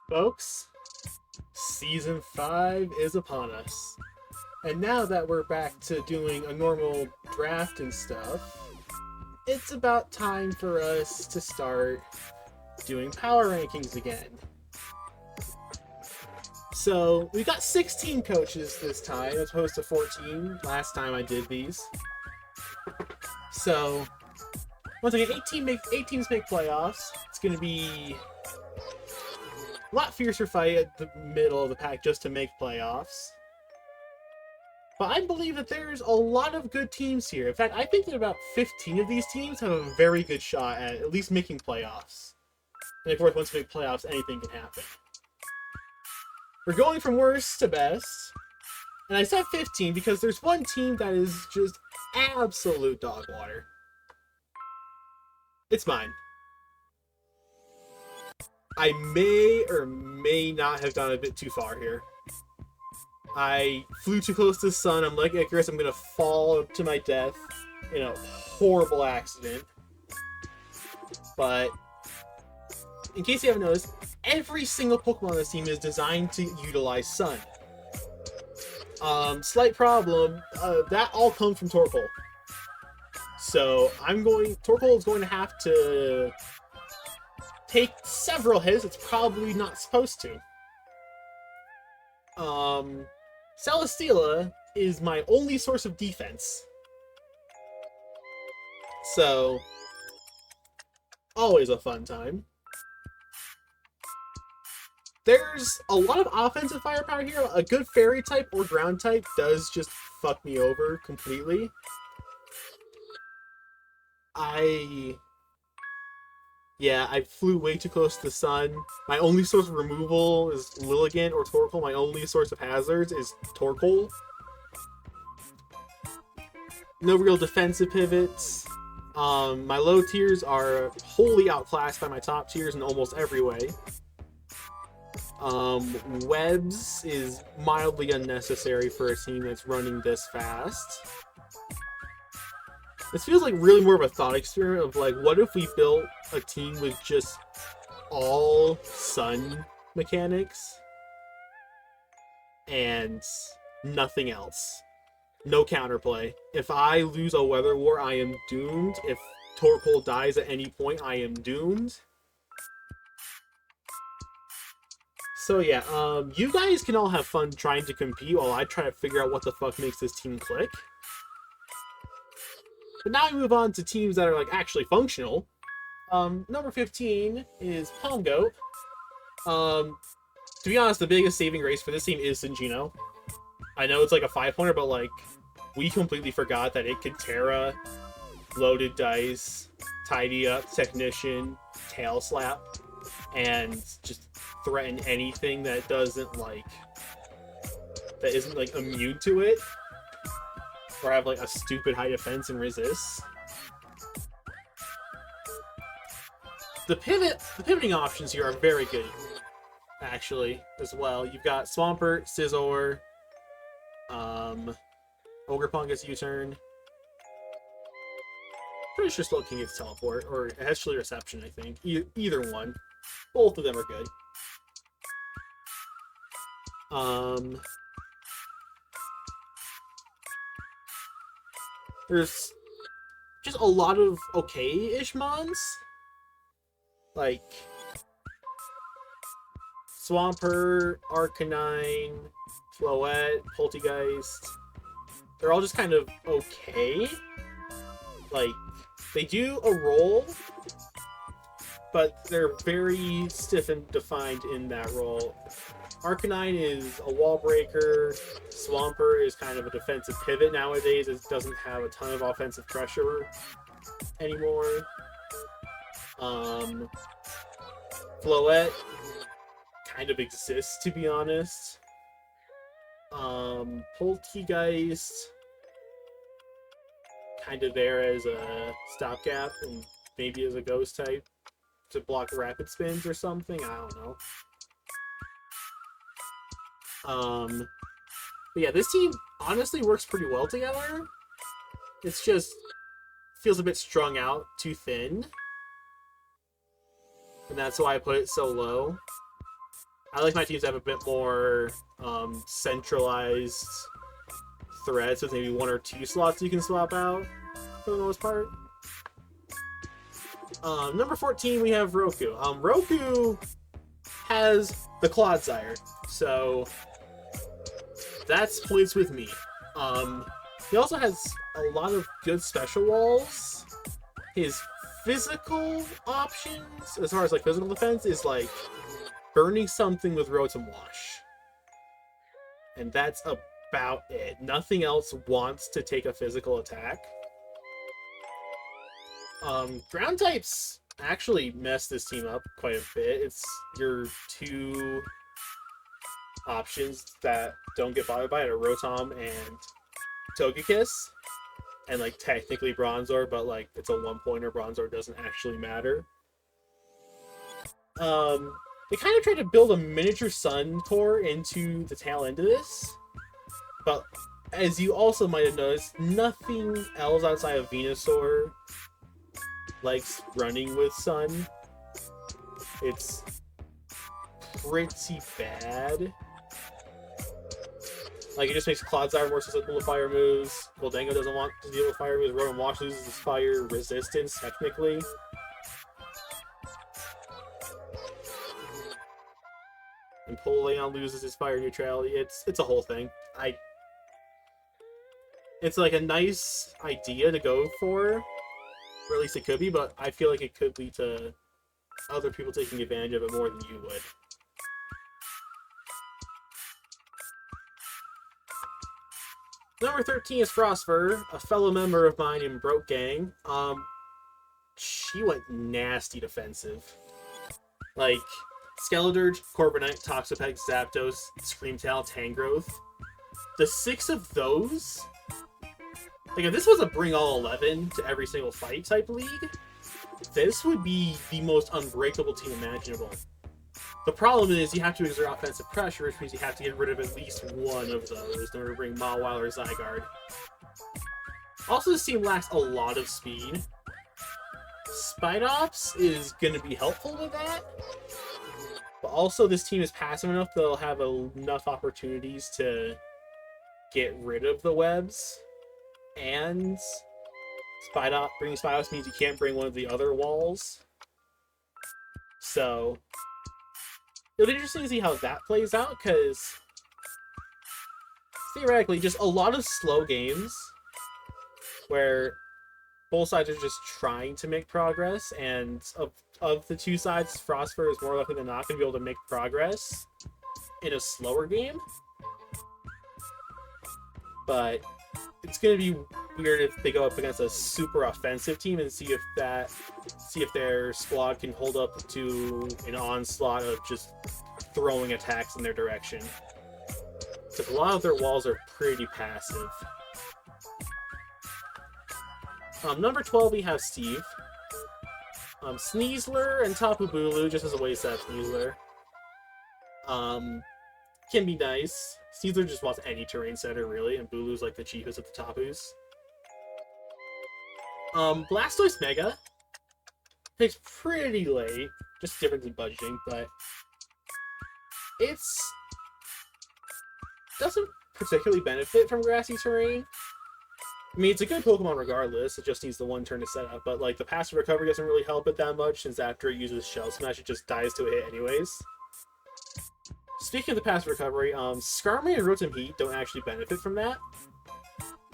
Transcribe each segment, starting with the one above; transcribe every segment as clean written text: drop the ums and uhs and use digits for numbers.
Folks, Season 5 is upon us. And now that we're back to doing a normal draft and stuff, it's about time for us to start doing power rankings again. So, we got 16 coaches this time, as opposed to 14 last time I did these. So, once again, 8 teams make playoffs. It's going to be a lot fiercer fight at the middle of the pack just to make playoffs. But I believe that there's a lot of good teams here. In fact, I think that about 15 of these teams have a very good shot at least making playoffs. And of course, once you make playoffs, anything can happen. We're going from worst to best. And I said 15 because there's one team that is just absolute dog water. It's mine. I may or may not have gone a bit too far here. I flew too close to the sun. I'm like Icarus. I'm going to fall to my death in a horrible accident. But in case you haven't noticed, every single Pokemon on this team is designed to utilize Sun. Slight problem, that all comes from Torkoal. So Torkoal is going to have to take several hits. It's probably not supposed to. Celesteela is my only source of defense. So, always a fun time. There's a lot of offensive firepower here. A good fairy type or ground type does just fuck me over completely. I flew way too close to the sun. My only source of removal is Lilligant or Torkoal. My only source of hazards is Torkoal. No real defensive pivots. My low tiers are wholly outclassed by my top tiers in almost every way. Webs is mildly unnecessary for a team that's running this fast. This feels like really more of a thought experiment of like, what if we built a team with just all sun mechanics and nothing else? No counterplay. If I lose a weather war, I am doomed. If Torkoal dies at any point, I am doomed. So yeah, you guys can all have fun trying to compete while I try to figure out what the fuck makes this team click. But now we move on to teams that are like actually functional. Number 15 is Pongo. To be honest, the biggest saving grace for this team is Sinjino. I know it's like a 5-pointer, but like we completely forgot that it could Terra, Loaded Dice, Tidy Up, Technician, Tail Slap, and just threaten anything that isn't like immune to it. Or have like a stupid high defense and resist. The pivoting options here are very good, actually, as well. You've got Swampert, Scizor, Ogerpon gets U-turn. Pretty sure Slowking gets teleport, or it has Chilly Reception, I think. Either one. Both of them are good. There's just a lot of okay-ish mons. Like Swampert, Arcanine, Floette, Poltegeist. They're all just kind of okay. Like, they do a roll, but they're very stiff and defined in that role. Arcanine is a wall breaker. Swampert is kind of a defensive pivot nowadays. It doesn't have a ton of offensive pressure anymore. Floette kind of exists, to be honest. Poltegeist kind of there as a stopgap and maybe as a ghost type to block rapid spins or something. I don't know. But yeah, this team honestly works pretty well together. It's just feels a bit strung out, too thin. And that's why I put it so low. I like my teams to have a bit more centralized threads with maybe 1 or 2 slots you can swap out for the most part. Number 14, we have Roku. Roku has the Clodsire, so that's points with me. He also has a lot of good special walls. His physical options, as far as like physical defense, is like burning something with Rotom Wash. And that's about it. Nothing else wants to take a physical attack. Ground types actually mess this team up quite a bit. It's your 2 options that don't get bothered by it are Rotom and Togekiss. And like technically Bronzor, but like it's a 1-pointer. Bronzor doesn't actually matter. They kind of tried to build a miniature Sun core into the tail end of this, but as you also might have noticed, nothing else outside of Venusaur likes running with Sun. It's pretty bad. Like, it just makes Clodsire more susceptible to fire moves. Goldango doesn't want to deal with fire moves. Rotom Wash loses his fire resistance, technically. And Poleon loses his fire neutrality. It's a whole thing. It's like a nice idea to go for, or at least it could be, but I feel like it could lead to other people taking advantage of it more than you would. Number 13 is Frostfur, a fellow member of mine in Broke Gang. She went nasty defensive. Like, Skeledirge, Corviknight, Toxapex, Zapdos, Screamtail, Tangrowth. The 6 of those... Like, if this was a bring all 11 to every single fight type league, this would be the most unbreakable team imaginable. The problem is you have to exert offensive pressure, which means you have to get rid of at least one of those in order to bring Mawile or Zygarde. Also, this team lacks a lot of speed. Spidops is going to be helpful with that. But also, this team is passive enough that they'll have enough opportunities to get rid of the webs. And bringing Spidops means you can't bring one of the other walls. So it'll be interesting to see how that plays out, because theoretically, just a lot of slow games where both sides are just trying to make progress, and of the 2 sides, Frostfur is more likely than not going to be able to make progress in a slower game. But it's going to be weird if they go up against a super offensive team and see if their squad can hold up to an onslaught of just throwing attacks in their direction. Because a lot of their walls are pretty passive. Number 12, we have Steve. Sneasler and Tapu Bulu, just as a way to set up Sneasler. Can be nice. Sneasler just wants any terrain setter, really, and Bulu's like the cheapest of the Tapus. Blastoise Mega takes pretty late, just difference in budgeting, but doesn't particularly benefit from grassy terrain. I mean, it's a good Pokemon regardless, it just needs the 1 turn to set up, but like the passive recovery doesn't really help it that much, since after it uses Shell Smash, it just dies to a hit anyways. Speaking of the passive recovery, Skarmory and Rotom Heat don't actually benefit from that.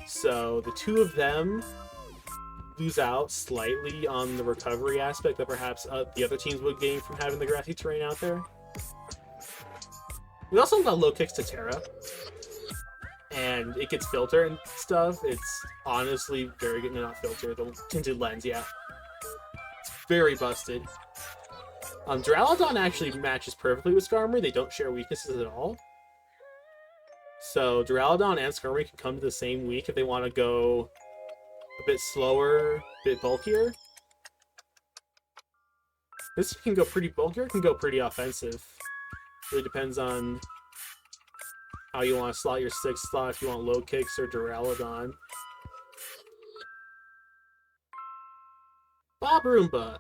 So the 2 of them lose out slightly on the recovery aspect that perhaps the other teams would gain from having the grassy terrain out there. We also got low kicks to Terra, and it gets filter and stuff. It's honestly very good. No, not filter, the tinted lens, yeah. It's very busted. Duraludon actually matches perfectly with Skarmory. They don't share weaknesses at all. So Duraludon and Skarmory can come to the same week if they want to go a bit slower, a bit bulkier. This can go pretty bulkier, it can go pretty offensive. Really depends on how you want to slot your 6th slot, if you want low kicks or Duraludon. Bob Roomba.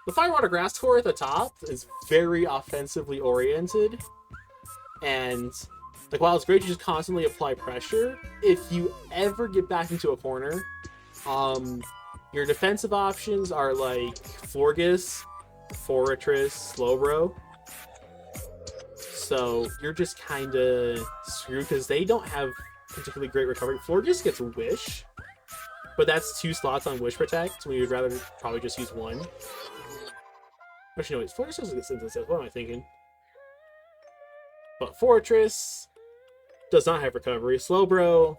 The Firewater Grass core at the top is very offensively oriented, and like while it's great to just constantly apply pressure, if you ever get back into a corner, your defensive options are like Florges, Fortress, Slowbro. So you're just kind of screwed because they don't have particularly great recovery. Florges gets Wish, but that's 2 slots on Wish Protect when you'd rather probably just use 1. Actually, no, wait, Florges doesn't get Synthesis. What am I thinking? But Fortress does not have recovery. Slowbro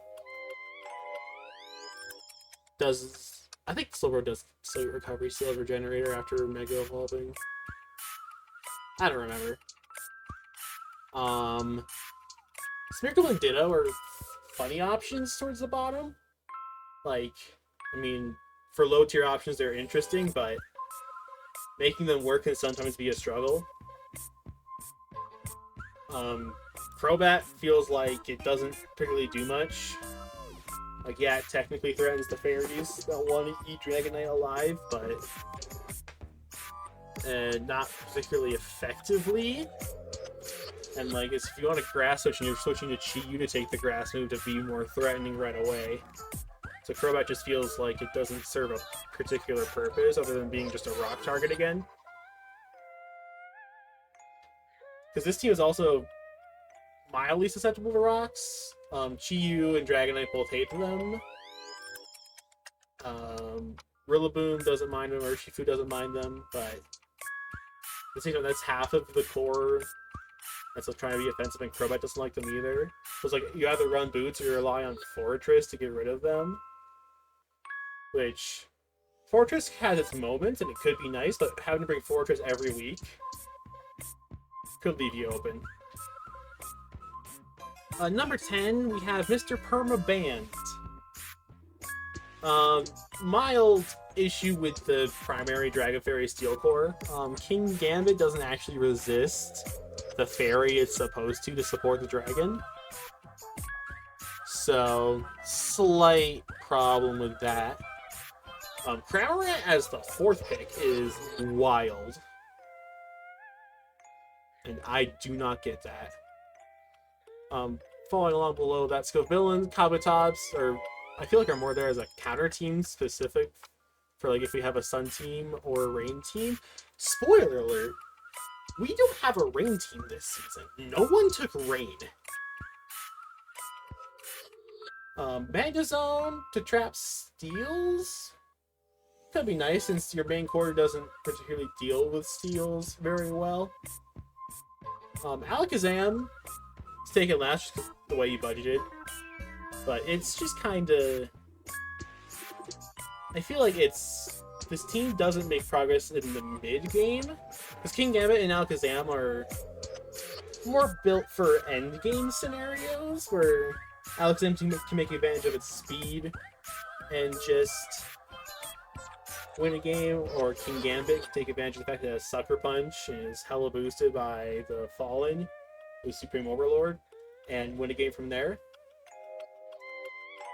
does... I think Slowbro does still get recovery, still have Regenerator after Mega Evolving. I don't remember. Smeargle and Ditto are funny options towards the bottom. Like, I mean, for low tier options, they're interesting, but making them work can sometimes be a struggle. Crobat feels like it doesn't particularly do much. Like, yeah, it technically threatens the fairies that want to eat Dragonite alive, but not particularly effectively. And like, if you want a grass switch and you're switching to Chi-Yu to take the grass move to be more threatening right away. So Crobat just feels like it doesn't serve a particular purpose other than being just a rock target again. Because this team is also mildly susceptible to rocks. Chi-Yu and Dragonite both hate them. Rillaboom doesn't mind them, Urshifu doesn't mind them, but at the same time, that's half of the core that's trying to be offensive, and Crobat doesn't like them either. So it's like you either run Boots or you rely on Fortress to get rid of them. Which, Fortress has its moments, and it could be nice, but having to bring Fortress every week could leave you open. Number 10, we have Mr. Permaband. Mild issue with the primary Dragon Fairy Steel Core. King Gambit doesn't actually resist the fairy it's supposed to support the dragon. So, slight problem with that. Cramorant as the 4th pick is wild. And I do not get that. Following along below that, Scovillain, Kabutops, I feel like are more there as a counter team specific for like if we have a Sun team or a Rain team. Spoiler alert, we don't have a Rain team this season. No one took Rain. Magnezone to trap Steels could be nice since your main core doesn't particularly deal with Steels very well. Alakazam is taken last the way you budgeted, but it's just kind of... I feel like this team doesn't make progress in the mid-game, because King Gambit and Alakazam are more built for end-game scenarios, where Alakazam can make advantage of its speed and just win a game, or King Gambit can take advantage of the fact that it has Sucker Punch and is hella boosted by the Fallen, the Supreme Overlord, and win a game from there.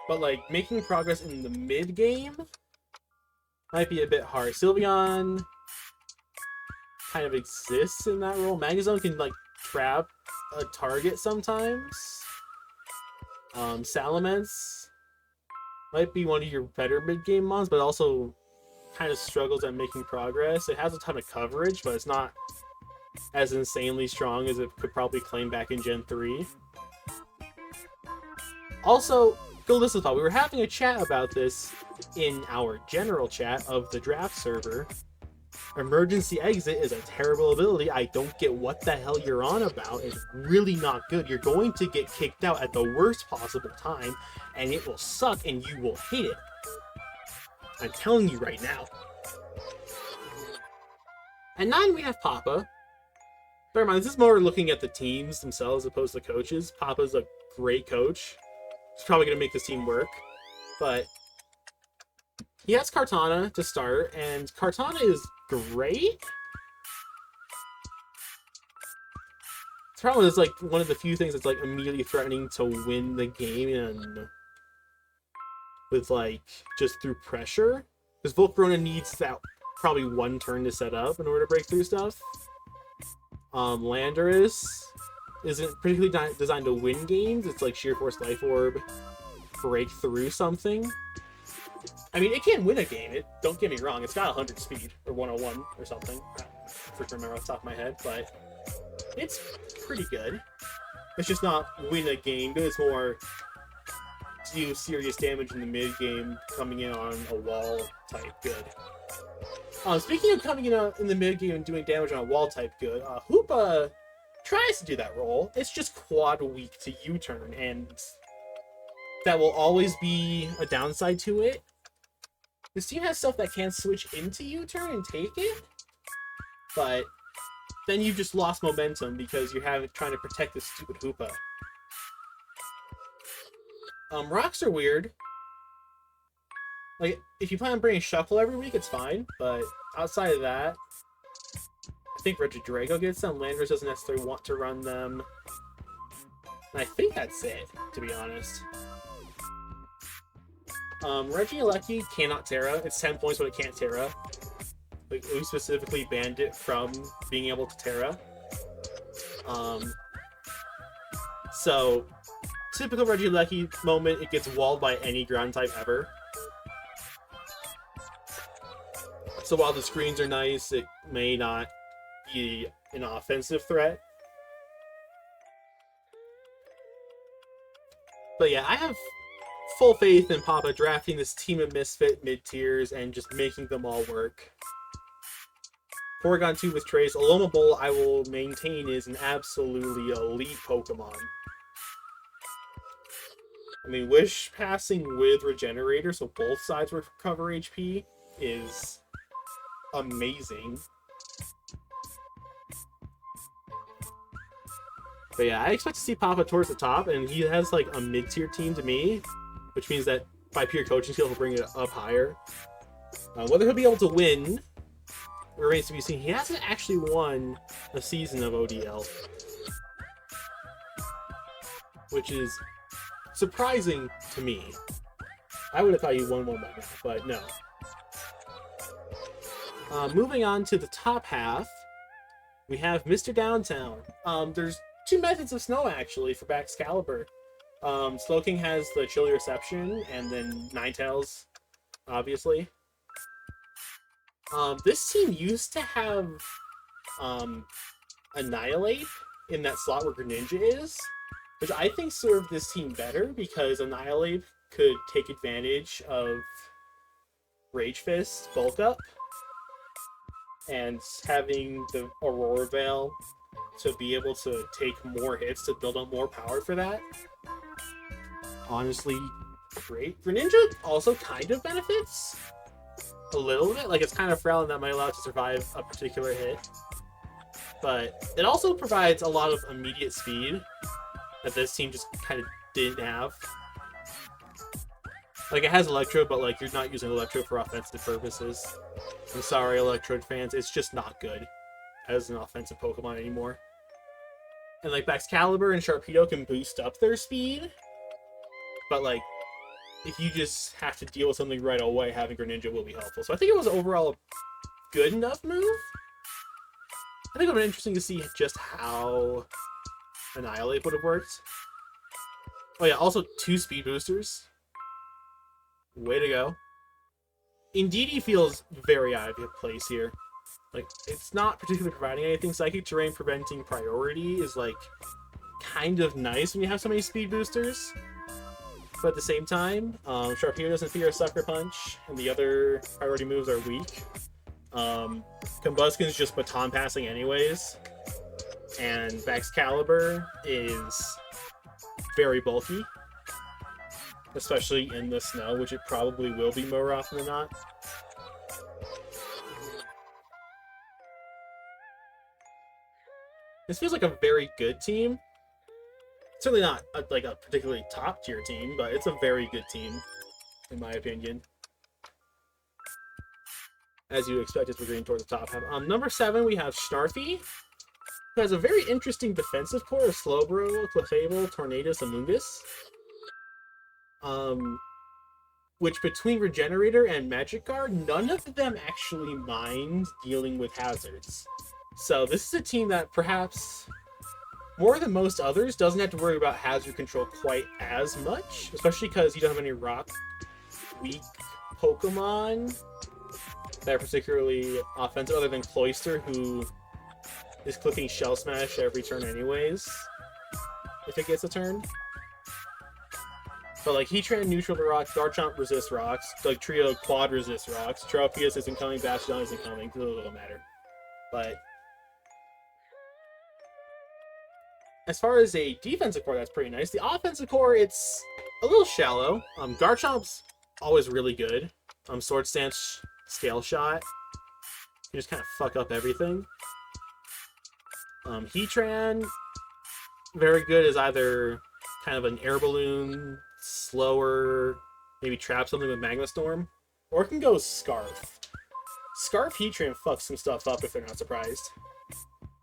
But like, making progress in the mid-game might be a bit hard. Sylveon kind of exists in that role. Magnezone can like trap a target sometimes. Salamence might be one of your better mid-game mons, but also kind of struggles at making progress. It has a ton of coverage, but it's not as insanely strong as it could probably claim back in Gen 3. Also, go listen to we were having a chat about this in our general chat of the draft server. Emergency Exit is a terrible ability. I don't get what the hell you're on about. It's really not good. You're going to get kicked out at the worst possible time, and it will suck, and you will hate it. I'm telling you right now. At 9, we have Papa. Bear in mind, this is more looking at the teams themselves as opposed to coaches. Papa's a great coach. He's probably going to make this team work. But he has Kartana to start, and Kartana is great. The problem is, like, one of the few things that's, like, immediately threatening to win the game and with, like, just through pressure. Because Volcarona needs that probably one turn to set up in order to break through stuff. Landorus isn't particularly designed to win games. It's like Sheer Force Life Orb, break through something. I mean, it can win a game. Don't get me wrong. It's got 100 speed, or 101 or something. I freaking remember off the top of my head, but it's pretty good. It's just not win a game, but it's more do serious damage in the mid game, coming in on a wall type good. Speaking of coming in the mid game and doing damage on a wall type good, Hoopa tries to do that role. It's just quad weak to U-turn, and that will always be a downside to it. This team has stuff that can switch into U-turn and take it, but then you've just lost momentum because you're trying to protect this stupid Hoopa. Rocks are weird. Like, if you plan on bringing Shuckle every week, it's fine, but outside of that, I think Regidrago gets them. Landorus doesn't necessarily want to run them. And I think that's it, to be honest. Regieleki cannot Terra. It's 10 points, but it can't Terra. Like, we specifically banned it from being able to Terra. So, typical Regieleki moment, it gets walled by any ground type ever. So while the screens are nice, it may not be an offensive threat. But yeah, I have full faith in Papa drafting this team of Misfit mid-tiers and just making them all work. Porygon 2 with Trace. Aloma Bowl, I will maintain, is an absolutely elite Pokemon. I mean, Wish passing with Regenerator, so both sides recover HP, is amazing. But yeah, I expect to see Papa towards the top, and he has like a mid-tier team to me, which means that by pure coaching skill, he'll bring it up higher. Whether he'll be able to win remains to be seen. He hasn't actually won a season of ODL, which is surprising to me. I would have thought he won one by now, but no. Moving on to the top half, we have Mr. Downtown. There's two methods of snow, actually, for Baxcalibur. Slowking has the chilly reception, and then Ninetales, obviously. This team used to have Annihilate in that slot where Greninja is, which I think served this team better because Annihilate could take advantage of Rage Fist bulk up, and having the Aurora Veil to be able to take more hits to build up more power for that. Honestly, great. Greninja also kind of benefits a little bit. Like, it's kind of frail and that might allow it to survive a particular hit. But it also provides a lot of immediate speed that this team just kind of didn't have. Like, it has Electro, but like, you're not using Electro for offensive purposes. I'm sorry, Electrode fans, it's just not good as an offensive Pokemon anymore. And like, Baxcalibur and Sharpedo can boost up their speed, but like, if you just have to deal with something right away, having Greninja will be helpful. So I think it was overall a good enough move. I think it would have been interesting to see just how Annihilate would have worked. Oh yeah, also 2 speed boosters. Way to go. Indeedee feels very out of place here. Like, it's not particularly providing anything. Psychic Terrain preventing priority is like kind of nice when you have so many speed boosters. But at the same time, Sharpedo doesn't fear a Sucker Punch, and the other priority moves are weak. Combusken's just baton passing anyways. And Baxcalibur is very bulky, especially in the snow, which it probably will be more often than not. This feels like a very good team. Certainly not like a particularly top tier team, but it's a very good team, in my opinion. As you expect, as we're getting towards the top half. Number 7, we have Snarfy, who has a very interesting defensive core of Slowbro, Clefable, Tornadus, Amoonguss. which between Regenerator and Magic Guard, none of them actually mind dealing with hazards. So this is a team that perhaps, more than most others, doesn't have to worry about hazard control quite as much, especially because you don't have any rock weak Pokemon that are particularly offensive, other than Cloyster, who is clicking Shell Smash every turn anyways, if it gets a turn. But like Heatran neutral to rocks, Garchomp resist rocks, like Trio quad resist rocks, Tropius isn't coming, Bastion isn't coming, it doesn't matter. But as far as a defensive core, that's pretty nice. The offensive core, it's a little shallow. Garchomp's always really good. Sword Stance, Scale Shot, you just kind of fuck up everything. Heatran, very good as either kind of an air balloon, slower, maybe trap something with Magma Storm, or it can go Scarf. Scarf Heatran fucks some stuff up if they're not surprised.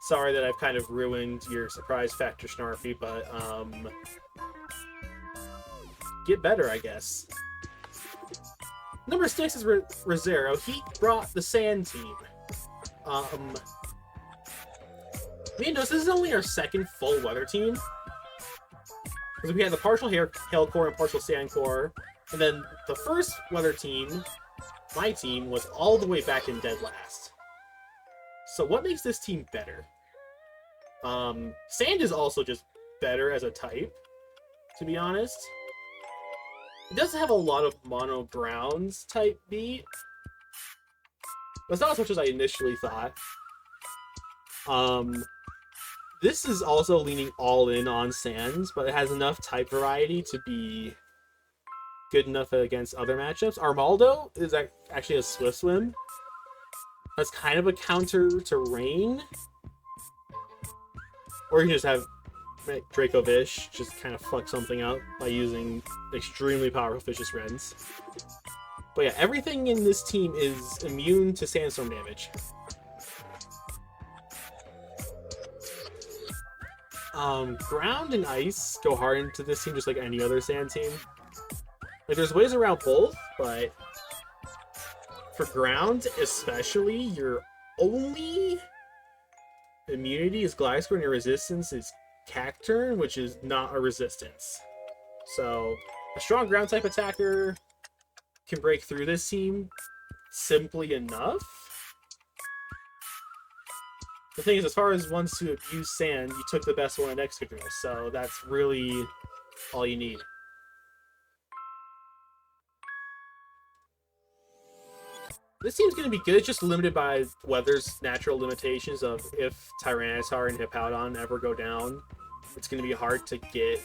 Sorry that I've kind of ruined your surprise factor, Snarfy, but get better, I guess. Number 6 is Rezero. He brought the Sand team. This is only our second full weather team. Because we had the partial Hail Core and partial Sand Core. And then the first weather team, my team, was all the way back in dead last. So what makes this team better? Sand is also just better as a type, to be honest. It doesn't have a lot of mono grounds type beat. But it's not as much as I initially thought. This is also leaning all in on sands, but it has enough type variety to be good enough against other matchups. Armaldo is actually a Swift Swim. That's kind of a counter to rain. Or you can just have Draco Vish just kind of fuck something up by using extremely powerful Vicious Rends. But yeah, everything in this team is immune to Sandstorm damage. Ground and Ice go hard into this team just like any other Sand team. Like, there's ways around both, but for Ground especially, your only immunity is Gliscor and your resistance is Cacturn, which is not a resistance. So a strong ground type attacker can break through this team simply enough. The thing is, as far as ones to abuse Sand, you took the best one at Excadrill, so that's really all you need. This team's going to be good. It's just limited by weather's natural limitations of if Tyranitar and Hippowdon ever go down, it's going to be hard to get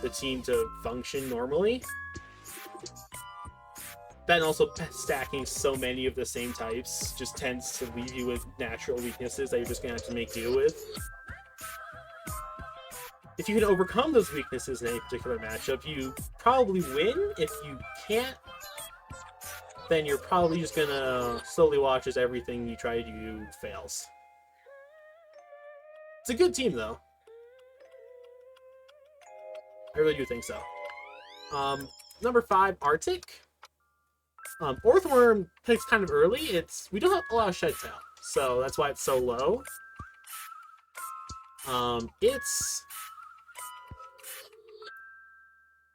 the team to function normally. That and also stacking so many of the same types just tends to leave you with natural weaknesses that you're just going to have to make deal with. If you can overcome those weaknesses in any particular matchup, you probably win. If you can't, then you're probably just going to slowly watch as everything you try to do fails. It's a good team, though. I really do think so. Number 5, Arctic. Orthworm picks kind of early. We don't have a lot of Shed Tail, so that's why it's so low. It's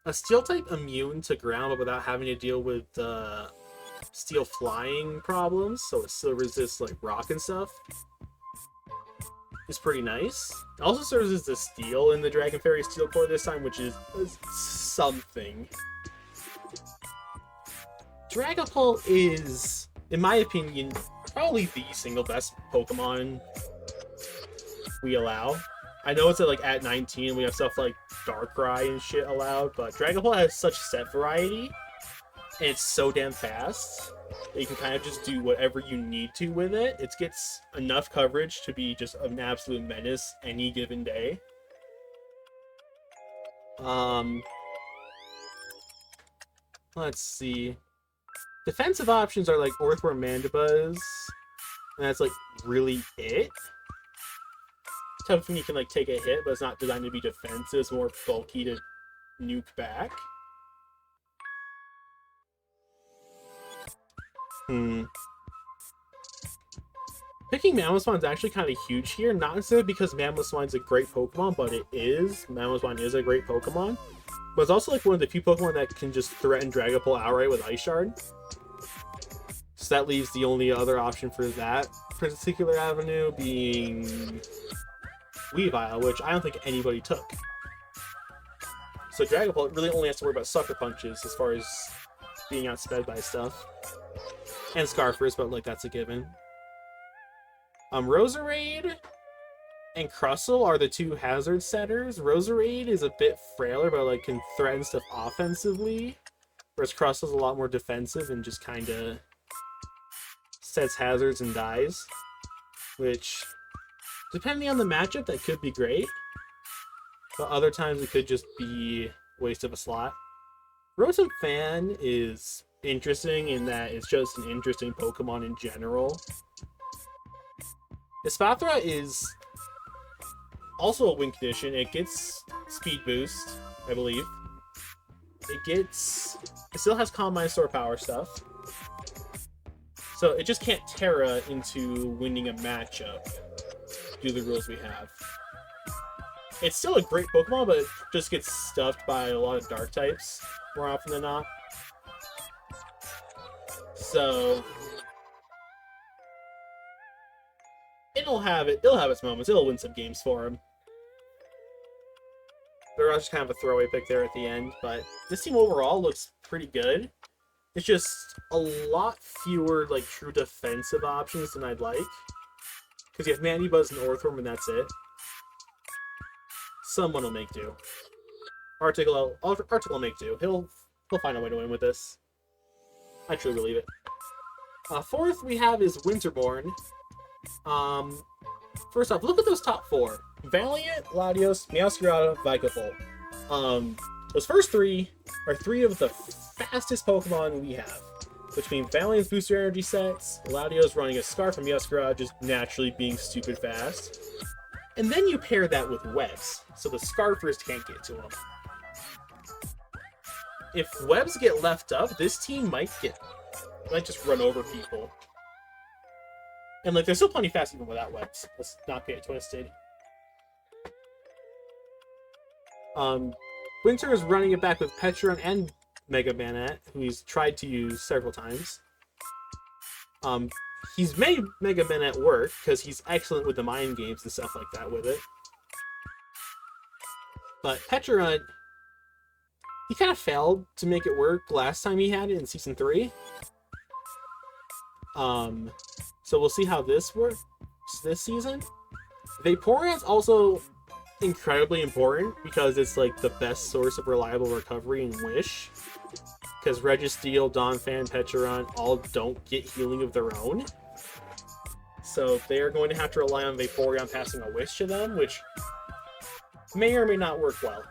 a Steel type immune to ground, but without having to deal with Steel flying problems, so it still resists like rock and stuff. It's pretty nice. It also serves as the Steel in the Dragon Fairy Steel Core this time, which is something. Dragapult is, in my opinion, probably the single best Pokemon we allow. I know it's at 19, we have stuff like Darkrai and shit allowed, but Dragapult has such set variety, and it's so damn fast that you can kind of just do whatever you need to with it. It gets enough coverage to be just an absolute menace any given day. Let's see. Defensive options are like Orthworm Mandibuzz, and that's like really it. Type of thing you can take a hit, but it's not designed to be defensive. It's more bulky to nuke back. Hmm. Picking Mamoswine is actually kind of huge here, not necessarily because Mamoswine's a great Pokemon, but it is. Mamoswine is a great Pokemon. But it's also like one of the few Pokemon that can just threaten Dragapult outright with Ice Shard. So that leaves the only other option for that particular avenue being Weavile, which I don't think anybody took. So Dragapult really only has to worry about Sucker Punches as far as being outsped by stuff. And Scarfers, but like that's a given. Roserade and Crustle are the two hazard setters. Roserade is a bit frailer, but like can threaten stuff offensively. Whereas Crustle's a lot more defensive and just kind of sets hazards and dies. Which, depending on the matchup, that could be great. But other times it could just be a waste of a slot. Rotom Fan is interesting in that it's just an interesting Pokemon in general. Espathra is also a win condition. It gets speed boost, I believe. It still has Calm Mind, Store Power stuff. So it just can't Terra into winning a matchup due to the rules we have. It's still a great Pokemon, but it just gets stuffed by a lot of Dark types more often than not. So it'll have its moments. It'll win some games for him. They're just kind of a throwaway pick there at the end, but this team overall looks pretty good. It's just a lot fewer like true defensive options than I'd like. Because you have Mandibuzz and Orthworm, and that's it. Someone will make do. Article will make do. He'll find a way to win with this. I truly believe it. Fourth we have is Winterborn. First off, look at those top four. Valiant, Latios, Meowscarada, Vikavolt. Those first three are three of the fastest Pokemon we have. Between Valiant's booster energy sets, Latios running a Scarf, and Meowscarada just naturally being stupid fast. And then you pair that with webs, so the Scarfers can't get to them. If webs get left up, this team might just run over people. And like, they're still plenty fast even without webs. Let's not get it twisted. Winter is running it back with Petron and Mega Manette, who he's tried to use several times. He's made Mega Manette work, because he's excellent with the mind games and stuff like that with it. But Petron, he kind of failed to make it work last time he had it in Season 3. So we'll see how this works this season. Vaporeon's also incredibly important because it's like the best source of reliable recovery in Wish. Because Registeel, Donphan, Petron all don't get healing of their own. So they are going to have to rely on Vaporeon passing a Wish to them, which may or may not work well.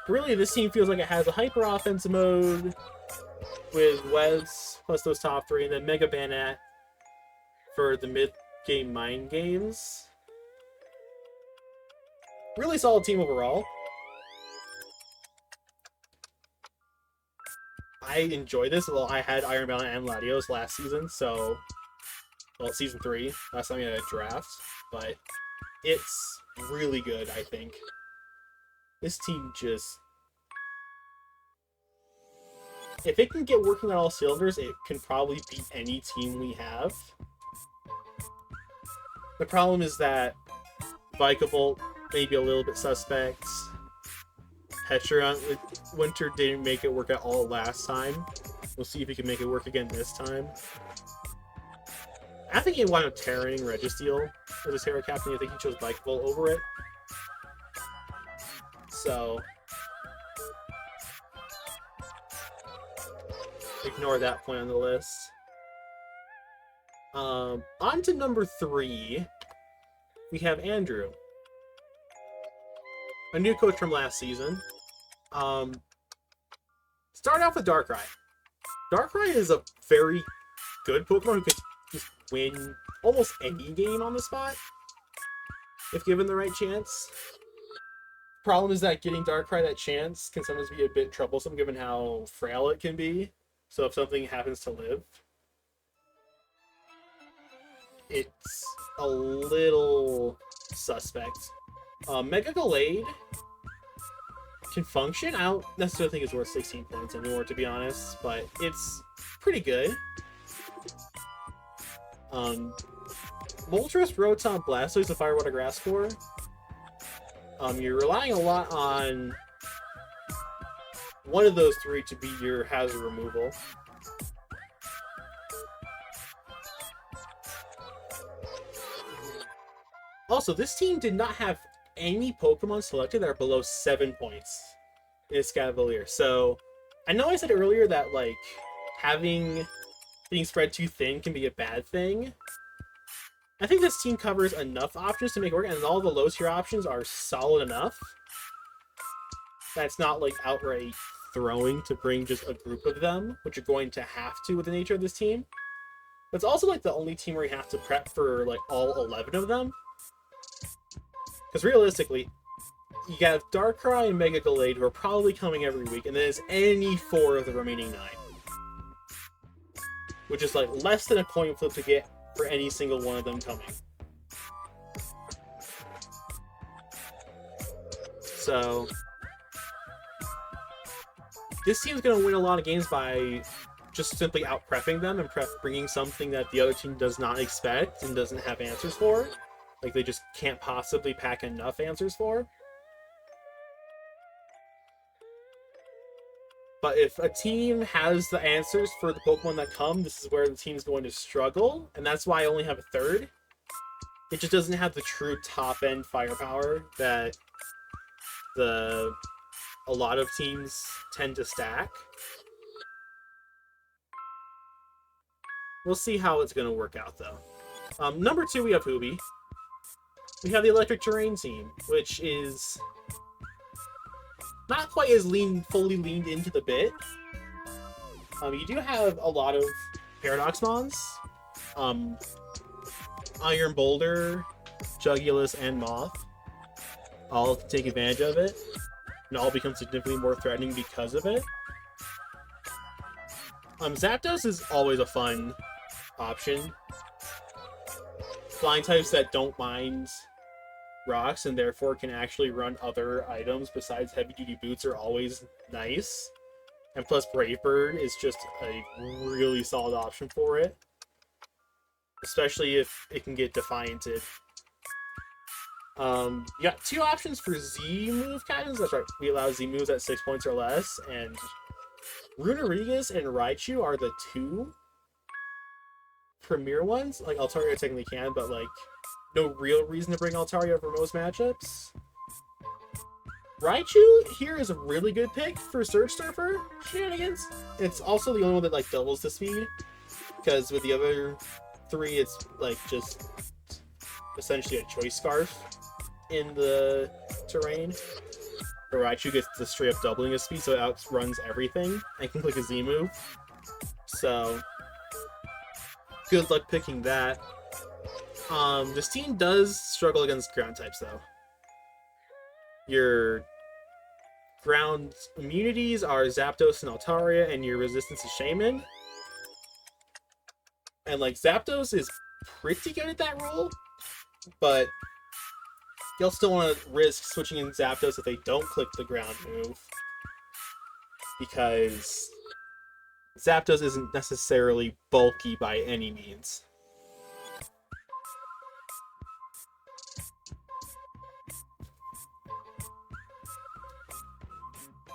Really, this team feels like it has a hyper offensive mode with Webs plus those top three, and then Mega Banat for the mid-game mind games. Really solid team overall. I enjoy this. Well, I had Iron Balance and Latios last season, so... Well, Season 3. Last time we had a draft. But it's really good, I think. This team just... If it can get working on all cylinders, it can probably beat any team we have. The problem is that Vikavolt may be a little bit suspect. Petron with Winter didn't make it work at all last time. We'll see if he can make it work again this time. I think he wound up tearing Registeel as a Terra Captain. I think he chose Vikavolt over it. So... ignore that point on the list. On to number 3. We have Andrew. A new coach from last season. Start off with Darkrai. Darkrai is a very good Pokemon who can just win almost any game on the spot, if given the right chance. Problem is that getting Darkrai that chance can sometimes be a bit troublesome given how frail it can be. So if something happens to live, it's a little suspect. Mega Gallade can function. I don't necessarily think it's worth 16 points anymore, to be honest, but it's pretty good. Moltres, Rotom, Blastoise, and Fire Water Grass Core. You're relying a lot on one of those three to be your hazard removal. Also, this team did not have any Pokemon selected that are below 7 points in Escavalier. So, I know I said earlier that, like, being spread too thin can be a bad thing. I think this team covers enough options to make it work, and all the low tier options are solid enough. That's not, like, outright throwing to bring just a group of them, which you're going to have to with the nature of this team. But it's also, like, the only team where you have to prep for, like, all 11 of them. Because realistically, you got Darkrai and Mega Gallade who are probably coming every week, and then there's any 4 of the remaining 9. Which is, like, less than a coin flip to get for any single one of them coming. So, this team's going to win a lot of games by just simply out-prepping them and bringing something that the other team does not expect and doesn't have answers for. Like, they just can't possibly pack enough answers for. But if a team has the answers for the Pokemon that come, this is where the team's going to struggle. And that's why I only have a third. It just doesn't have the true top-end firepower that a lot of teams tend to stack. We'll see how it's going to work out, though. Number 2, we have Hoobi. We have the Electric Terrain team, which is not quite as fully leaned into the bit. You do have a lot of Paradox Mons. Iron Boulder, Jugulis, and Moth all take advantage of it, and all become significantly more threatening because of it. Zapdos is always a fun option. Flying types that don't mind rocks and therefore can actually run other items besides heavy-duty boots are always nice. And plus Brave Bird is just a really solid option for it. Especially if it can get Defianted. You got 2 options for Z-move cannons. That's right, we allow Z-moves at 6 points or less. And Runerigus and Raichu are the 2 premier ones. Like, Altaria technically can, but, like, no real reason to bring Altaria for most matchups. Raichu here is a really good pick for Surge Surfer shenanigans. It's also the only one that, like, doubles the speed. Because with the other 3, it's, like, just essentially a Choice Scarf in the terrain. Where Raichu gets the straight up doubling of speed, so it outruns everything. And can click a Z move. So, good luck picking that. This team does struggle against ground types, though. Your ground immunities are Zapdos and Altaria, and your resistance is Shaman. And, like, Zapdos is pretty good at that role, but you'll still want to risk switching in Zapdos if they don't click the ground move, because Zapdos isn't necessarily bulky by any means.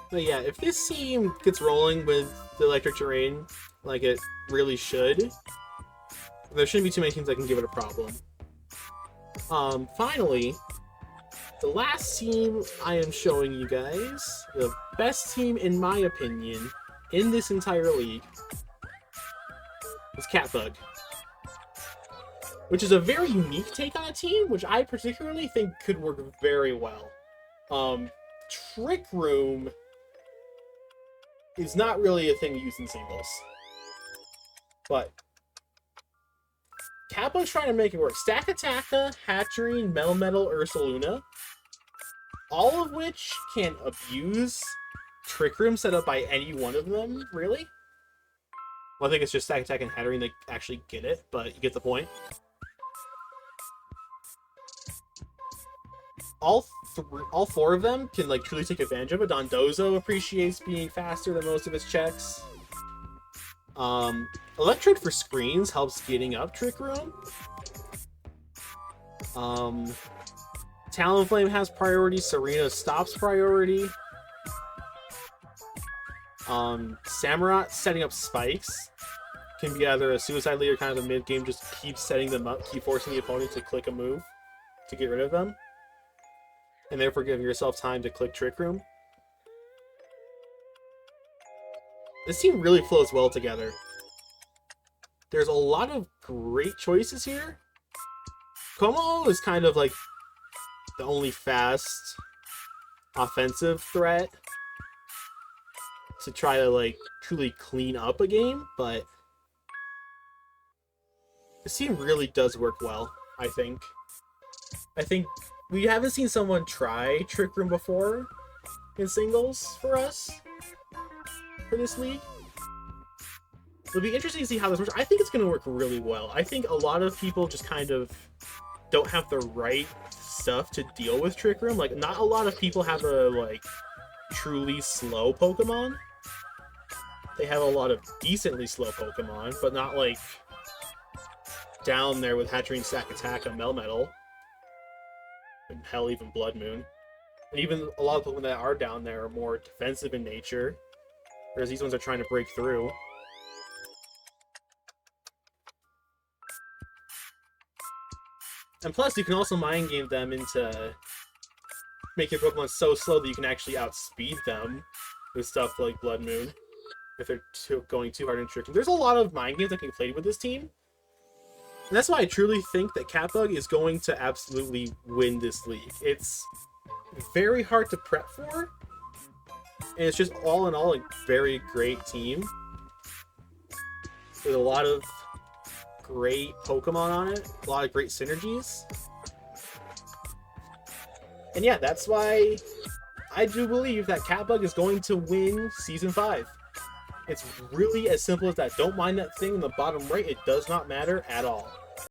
But yeah, if this team gets rolling with the Electric Terrain, like it really should, there shouldn't be too many teams that can give it a problem. Finally, the last team I am showing you guys, the best team in my opinion in this entire league, is Catbug. Which is a very unique take on a team, which I particularly think could work very well. Trick Room is not really a thing we use in singles. But Catbug's trying to make it work. Stakataka, Hatcherene, Melmetal, Ursaluna, all of which can abuse Trick Room set up by any one of them, really. Well, I think it's just stack attack and headering they actually get it, but you get the point. All four of them can like truly take advantage of it. Dondozo appreciates being faster than most of its checks. Electrode for screens helps getting up Trick Room. Talonflame has priority. Serena stops priority. Samurott setting up spikes can be either a suicide lead or kind of the mid game, just keep setting them up, keep forcing the opponent to click a move to get rid of them, and therefore giving yourself time to click Trick Room. This team really flows well together. There's a lot of great choices here. Como is kind of like the only fast offensive threat to try to like truly clean up a game, but this team really does work well, I think. I think we haven't seen someone try Trick Room before in singles for us for this league. It'll be interesting to see how this works. I think it's going to work really well. I think a lot of people just kind of don't have the right stuff to deal with Trick Room. Like, not a lot of people have a, like, truly slow Pokemon. They have a lot of decently slow Pokemon, but not, like, down there with Hatterene, Stack Attack, and Melmetal. And hell, even Blood Moon. And even a lot of Pokemon that are down there are more defensive in nature, whereas these ones are trying to break through. And plus, you can also mind game them into making Pokemon so slow that you can actually outspeed them with stuff like Blood Moon if they're going too hard in Trick Room. There's a lot of mind games that can be played with this team. And that's why I truly think that Catbug is going to absolutely win this league. It's very hard to prep for, and it's just all in all a very great team with a lot of great Pokemon on it, a lot of great synergies. And yeah, that's why I do believe that Catbug is going to win Season 5. It's really as simple as that. Don't mind that thing in the bottom right. It does not matter at all.